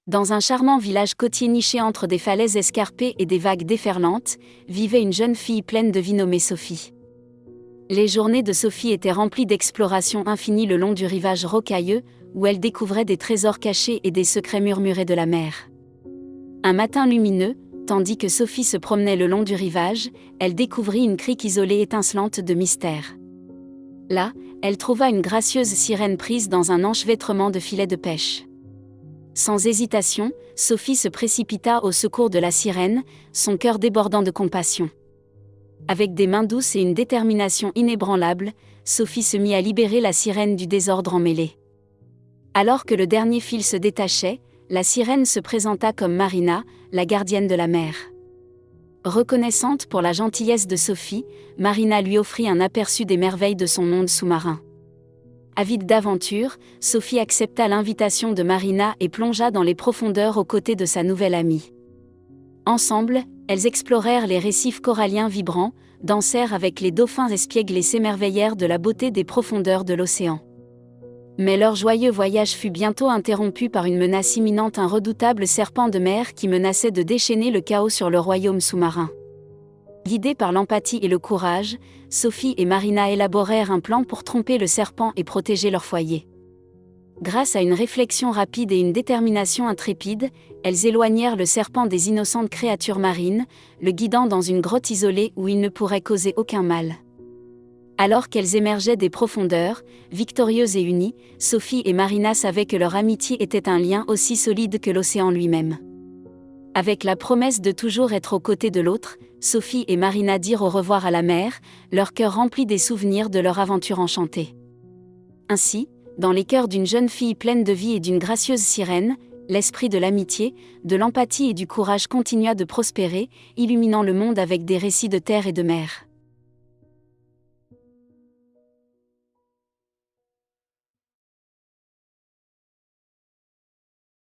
Dans un charmant village côtier niché entre des falaises escarpées et des vagues déferlantes, vivait une jeune fille pleine de vie nommée Sophie. Les journées de Sophie étaient remplies d'explorations infinies le long du rivage rocailleux, où elle découvrait des trésors cachés et des secrets murmurés de la mer. Un matin lumineux, tandis que Sophie se promenait le long du rivage, elle découvrit une crique isolée étincelante de mystère. Là, elle trouva une gracieuse sirène prise dans un enchevêtrement de filets de pêche. Sans hésitation, Sophie se précipita au secours de la sirène, son cœur débordant de compassion. Avec des mains douces et une détermination inébranlable, Sophie se mit à libérer la sirène du désordre emmêlé. Alors que le dernier fil se détachait, la sirène se présenta comme Marina, la gardienne de la mer. Reconnaissante pour la gentillesse de Sophie, Marina lui offrit un aperçu des merveilles de son monde sous-marin. Avide d'aventure, Sophie accepta l'invitation de Marina et plongea dans les profondeurs aux côtés de sa nouvelle amie. Ensemble, elles explorèrent les récifs coralliens vibrants, dansèrent avec les dauphins espiègles et s'émerveillèrent de la beauté des profondeurs de l'océan. Mais leur joyeux voyage fut bientôt interrompu par une menace imminente, un redoutable serpent de mer qui menaçait de déchaîner le chaos sur le royaume sous-marin. Guidées par l'empathie et le courage, Sophie et Marina élaborèrent un plan pour tromper le serpent et protéger leur foyer. Grâce à une réflexion rapide et une détermination intrépide, elles éloignèrent le serpent des innocentes créatures marines, le guidant dans une grotte isolée où il ne pourrait causer aucun mal. Alors qu'elles émergeaient des profondeurs, victorieuses et unies, Sophie et Marina savaient que leur amitié était un lien aussi solide que l'océan lui-même. Avec la promesse de toujours être aux côtés de l'autre, Sophie et Marina dirent au revoir à la mer, leur cœur rempli des souvenirs de leur aventure enchantée. Ainsi, dans les cœurs d'une jeune fille pleine de vie et d'une gracieuse sirène, l'esprit de l'amitié, de l'empathie et du courage continua de prospérer, illuminant le monde avec des récits de terre et de mer.